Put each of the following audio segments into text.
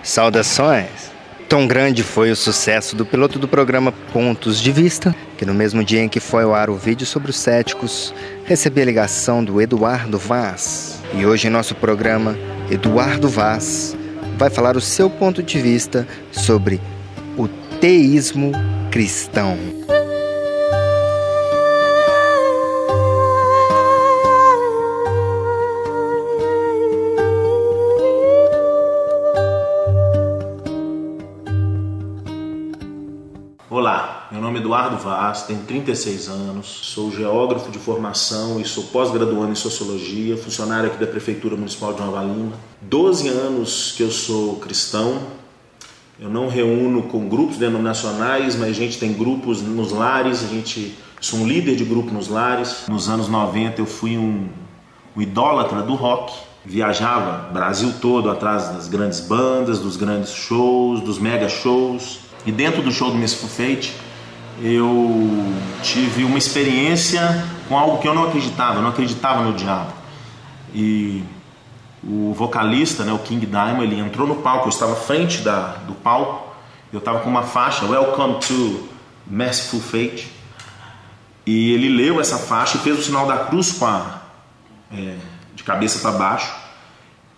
Saudações! Tão grande foi o sucesso do piloto do programa Pontos de Vista, que no mesmo dia em que foi ao ar o vídeo sobre os céticos, recebi a ligação do Eduardo Vaz. E hoje em nosso programa, Eduardo Vaz vai falar o seu ponto de vista sobre o teísmo cristão. Olá, meu nome é Eduardo Vaz, tenho 36 anos, sou geógrafo de formação e sou pós-graduando em Sociologia, funcionário aqui da Prefeitura Municipal de Nova Lima. 12 anos que eu sou cristão, eu não reúno com grupos denominacionais, mas a gente tem grupos nos lares, sou um líder de grupo nos lares. Nos anos 90 eu fui um idólatra do rock, viajava Brasil todo atrás das grandes bandas, dos grandes shows, dos mega shows. E dentro do show do Mercyful Fate, eu tive uma experiência com algo que eu não acreditava no diabo. E o vocalista, o King Diamond, ele entrou no palco, eu estava à frente do palco, eu estava com uma faixa, Welcome to Mercyful Fate, e ele leu essa faixa e fez o sinal da cruz de cabeça para baixo,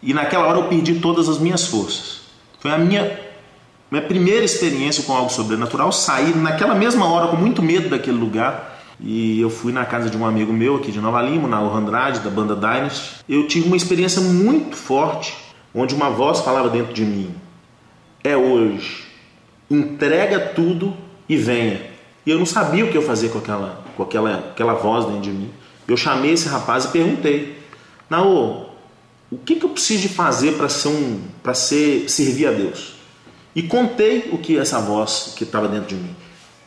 e naquela hora eu perdi todas as minhas forças. Foi a minha primeira experiência com algo sobrenatural. Saí naquela mesma hora com muito medo daquele lugar e eu fui na casa de um amigo meu aqui de Nova Lima, na Andrade, da banda Dynasty. Eu tive uma experiência muito forte, onde uma voz falava dentro de mim: é hoje, entrega tudo e venha. E eu não sabia o que eu fazer com aquela voz dentro de mim. Eu chamei esse rapaz e perguntei: Naô, o que eu preciso de fazer para servir a Deus? E contei o que essa voz que estava dentro de mim.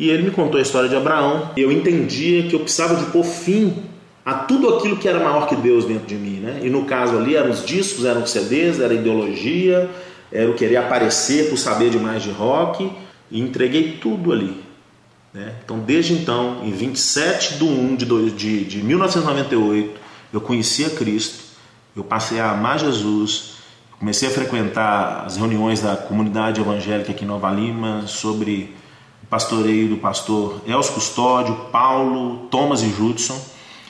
E ele me contou a história de Abraão. Eu entendia que eu precisava de pôr fim a tudo aquilo que era maior que Deus dentro de mim, E no caso ali eram os discos, eram os CDs, era a ideologia, era o querer aparecer por saber demais de rock. E entreguei tudo ali. Então desde então, em 27 de 1 de 1998, eu conheci a Cristo, eu passei a amar Jesus. Comecei a frequentar as reuniões da comunidade evangélica aqui em Nova Lima sobre o pastoreio do pastor Elcio Custódio, Paulo, Thomas e Judson.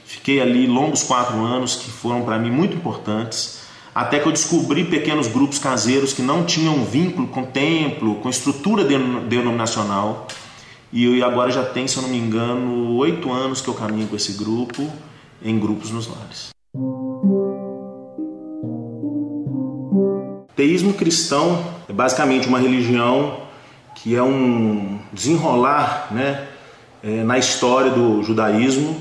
Fiquei ali longos 4 anos que foram para mim muito importantes, até que eu descobri pequenos grupos caseiros que não tinham vínculo com o templo, com estrutura denominacional. E agora já tem, se eu não me engano, 8 anos que eu caminho com esse grupo, em grupos nos lares. Teísmo cristão é basicamente uma religião que é um desenrolar na história do judaísmo,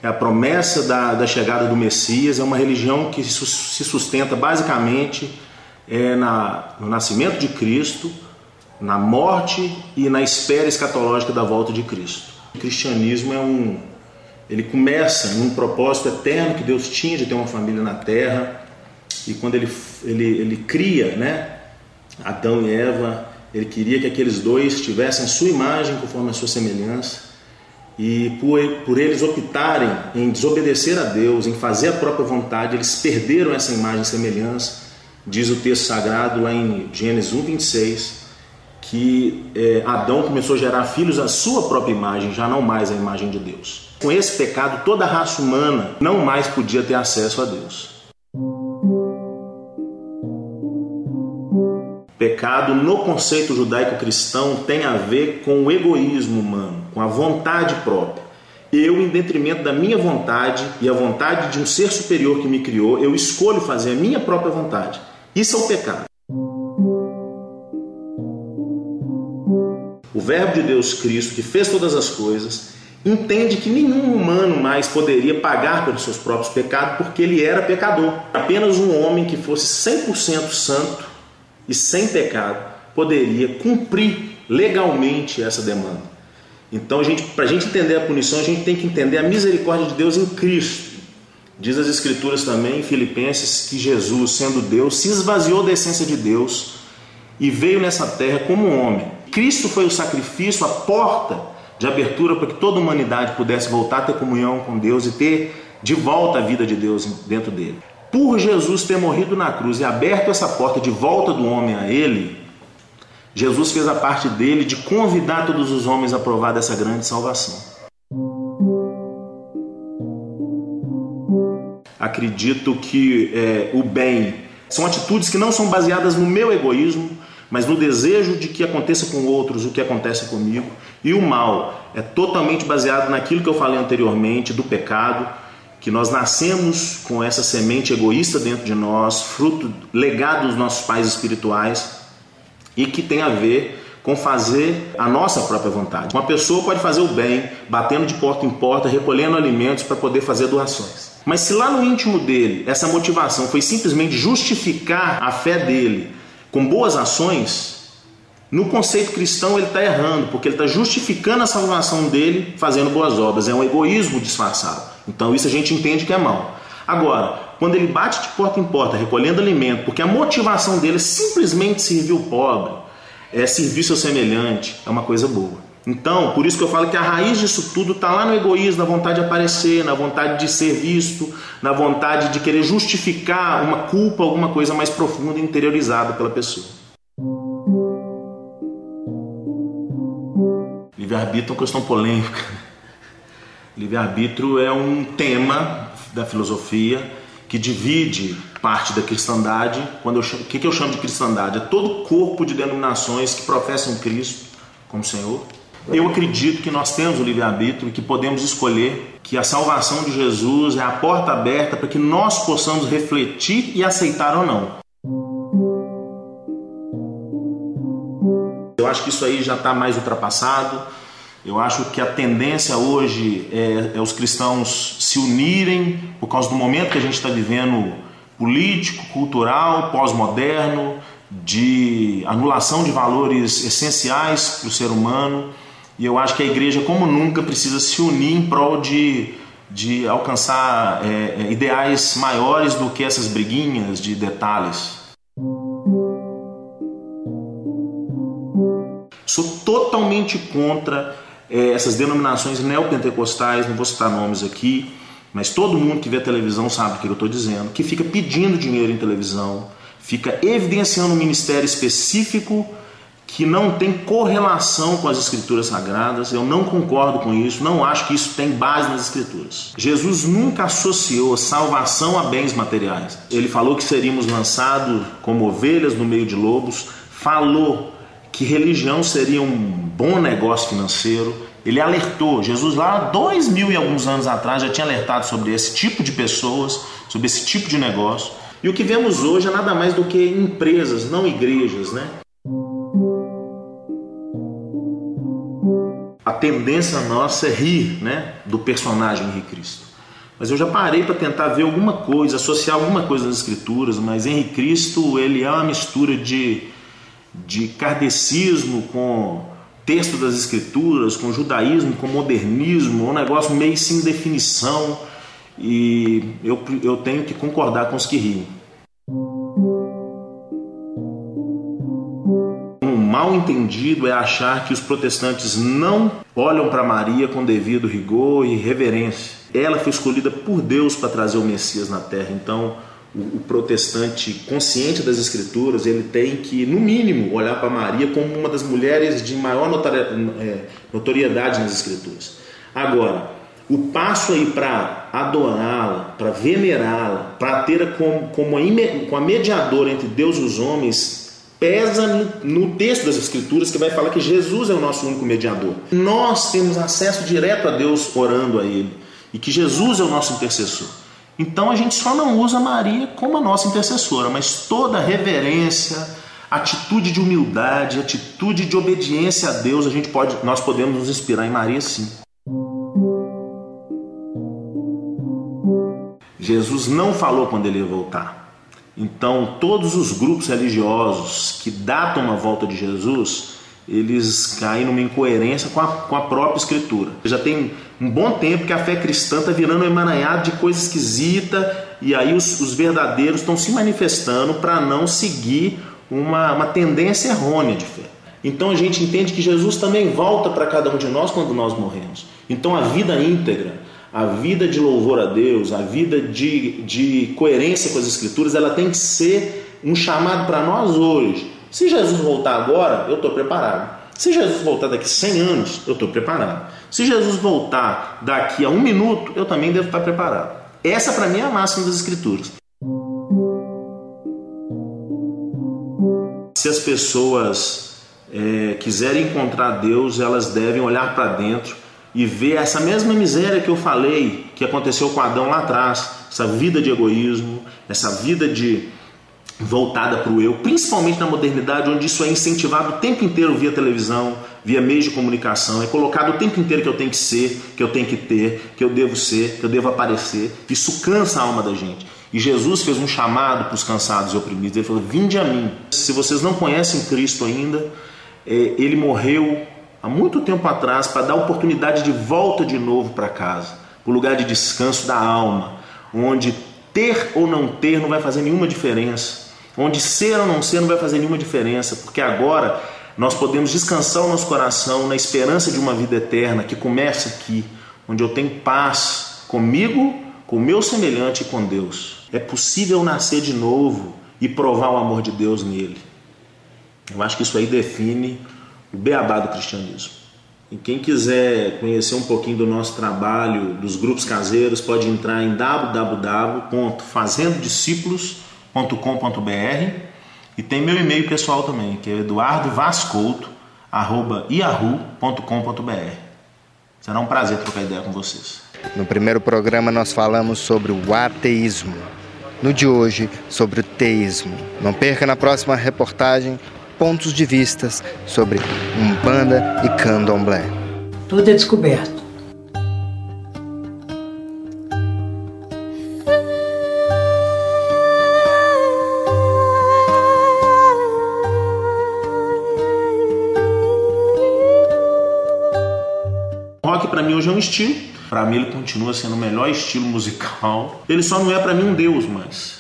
é a promessa da chegada do Messias, é uma religião que se sustenta basicamente no nascimento de Cristo, na morte e na espera escatológica da volta de Cristo. O cristianismo ele começa num propósito eterno que Deus tinha de ter uma família na terra. E quando ele cria Adão e Eva, ele queria que aqueles dois tivessem a sua imagem conforme a sua semelhança. E por eles optarem em desobedecer a Deus, em fazer a própria vontade, eles perderam essa imagem e semelhança. Diz o texto sagrado lá em Gênesis 1:26, que Adão começou a gerar filhos à sua própria imagem, já não mais à imagem de Deus. Com esse pecado, toda a raça humana não mais podia ter acesso a Deus. Pecado, no conceito judaico-cristão, tem a ver com o egoísmo humano, com a vontade própria. Eu, em detrimento da minha vontade e a vontade de um ser superior que me criou, eu escolho fazer a minha própria vontade. Isso é o pecado. O Verbo de Deus, Cristo, que fez todas as coisas, entende que nenhum humano mais poderia pagar pelos seus próprios pecados, porque ele era pecador. Apenas um homem que fosse 100% santo e sem pecado poderia cumprir legalmente essa demanda. Então, para a gente entender a punição, a gente tem que entender a misericórdia de Deus em Cristo. Diz as Escrituras também, em Filipenses, que Jesus, sendo Deus, se esvaziou da essência de Deus e veio nessa terra como um homem. Cristo foi o sacrifício, a porta de abertura para que toda a humanidade pudesse voltar a ter comunhão com Deus e ter de volta a vida de Deus dentro dele. Por Jesus ter morrido na cruz e aberto essa porta de volta do homem a ele, Jesus fez a parte dele de convidar todos os homens a provar dessa grande salvação. Acredito que o bem são atitudes que não são baseadas no meu egoísmo, mas no desejo de que aconteça com outros o que acontece comigo. E o mal é totalmente baseado naquilo que eu falei anteriormente, do pecado, que nós nascemos com essa semente egoísta dentro de nós, fruto, legado dos nossos pais espirituais, e que tem a ver com fazer a nossa própria vontade. Uma pessoa pode fazer o bem, batendo de porta em porta, recolhendo alimentos para poder fazer doações. Mas se lá no íntimo dele, essa motivação foi simplesmente justificar a fé dele com boas ações, no conceito cristão ele está errando, porque ele está justificando a salvação dele fazendo boas obras. É um egoísmo disfarçado. Então isso a gente entende que é mal. Agora, quando ele bate de porta em porta, recolhendo alimento, porque a motivação dele é simplesmente servir o pobre, é servir seu semelhante, é uma coisa boa. Então, por isso que eu falo que a raiz disso tudo está lá no egoísmo, na vontade de aparecer, na vontade de ser visto, na vontade de querer justificar uma culpa, alguma coisa mais profunda e interiorizada pela pessoa. Livre-arbítrio é uma questão polêmica. Livre-arbítrio é um tema da filosofia que divide parte da cristandade. O que eu chamo de cristandade? É todo corpo de denominações que professam Cristo como Senhor. Eu acredito que nós temos o livre-arbítrio e que podemos escolher, que a salvação de Jesus é a porta aberta para que nós possamos refletir e aceitar ou não. Eu acho que isso aí já está mais ultrapassado. Eu acho que a tendência hoje é os cristãos se unirem por causa do momento que a gente está vivendo, político, cultural, pós-moderno, de anulação de valores essenciais para o ser humano. E eu acho que a igreja, como nunca, precisa se unir em prol de alcançar ideais maiores do que essas briguinhas de detalhes. Sou totalmente contra essas denominações neopentecostais, não vou citar nomes aqui, mas todo mundo que vê televisão sabe o que eu estou dizendo, que fica pedindo dinheiro em televisão, fica evidenciando um ministério específico que não tem correlação com as escrituras sagradas. Eu não concordo com isso, não acho que isso tem base nas escrituras. Jesus nunca associou salvação a bens materiais. Ele falou que seríamos lançados como ovelhas no meio de lobos, falou que religião seria um bom negócio financeiro. Ele alertou, Jesus lá 2000 e alguns anos atrás já tinha alertado sobre esse tipo de pessoas, sobre esse tipo de negócio. E o que vemos hoje é nada mais do que empresas, não igrejas, né? A tendência nossa é rir, né, do personagem Henri Cristo. Mas eu já parei para tentar ver alguma coisa, associar alguma coisa nas escrituras, mas Henri Cristo, ele é uma mistura de kardecismo com texto das escrituras, com judaísmo, com modernismo, um negócio meio sem definição, e eu tenho que concordar com os que riem. Mal entendido é achar que os protestantes não olham para Maria com devido rigor e reverência. Ela foi escolhida por Deus para trazer o Messias na terra. Então, o protestante consciente das escrituras, ele tem que, no mínimo, olhar para Maria como uma das mulheres de maior notoriedade nas escrituras. Agora, o passo aí para adorá-la, para venerá-la, para ter-a como a mediadora entre Deus e os homens, pesa no texto das escrituras, que vai falar que Jesus é o nosso único mediador. Nós temos acesso direto a Deus orando a Ele, e que Jesus é o nosso intercessor. Então a gente só não usa Maria como a nossa intercessora, mas toda reverência, atitude de humildade, atitude de obediência a Deus, nós podemos nos inspirar em Maria, sim. Jesus não falou quando ele ia voltar. Então, todos os grupos religiosos que datam a volta de Jesus, eles caem numa incoerência com a própria Escritura. Já tem um bom tempo que a fé cristã está virando um emaranhado de coisa esquisita, e aí os verdadeiros estão se manifestando para não seguir uma tendência errônea de fé. Então a gente entende que Jesus também volta para cada um de nós quando nós morremos. Então a vida íntegra, a vida de louvor a Deus, a vida de coerência com as Escrituras, ela tem que ser um chamado para nós hoje, Se Jesus voltar agora, eu estou preparado. Se Jesus voltar daqui 100 anos, eu estou preparado. Se Jesus voltar daqui a 1 minuto, eu também devo estar preparado. Essa, para mim, é a máxima das Escrituras. Se as pessoas quiserem encontrar Deus, elas devem olhar para dentro e ver essa mesma miséria que eu falei, que aconteceu com Adão lá atrás, essa vida de egoísmo, essa vida voltada para o eu, principalmente na modernidade, onde isso é incentivado o tempo inteiro via televisão, via meios de comunicação, é colocado o tempo inteiro que eu tenho que ser, que eu tenho que ter, que eu devo ser, que eu devo aparecer. Isso cansa a alma da gente. E Jesus fez um chamado para os cansados e oprimidos. Ele falou: vinde a mim. Se vocês não conhecem Cristo ainda, ele morreu há muito tempo atrás para dar oportunidade de volta de novo para casa, para o lugar de descanso da alma, onde ter ou não ter não vai fazer nenhuma diferença, onde ser ou não ser não vai fazer nenhuma diferença, porque agora nós podemos descansar o nosso coração na esperança de uma vida eterna que começa aqui, onde eu tenho paz comigo, com o meu semelhante e com Deus. É possível nascer de novo e provar o amor de Deus nele. Eu acho que isso aí define o beabá do cristianismo. E quem quiser conhecer um pouquinho do nosso trabalho, dos grupos caseiros, pode entrar em www.fazendodiscípulos.com.br e tem meu e-mail pessoal também, que é eduardovascouto@yahoo.com.br. Será um prazer trocar ideia com vocês. No primeiro programa nós falamos sobre o ateísmo. No de hoje, sobre o teísmo. Não perca na próxima reportagem pontos de vistas sobre Umbanda e Candomblé. Tudo é descoberto. Rock para mim hoje é um estilo. Para mim ele continua sendo o melhor estilo musical. Ele só não é para mim um deus mais.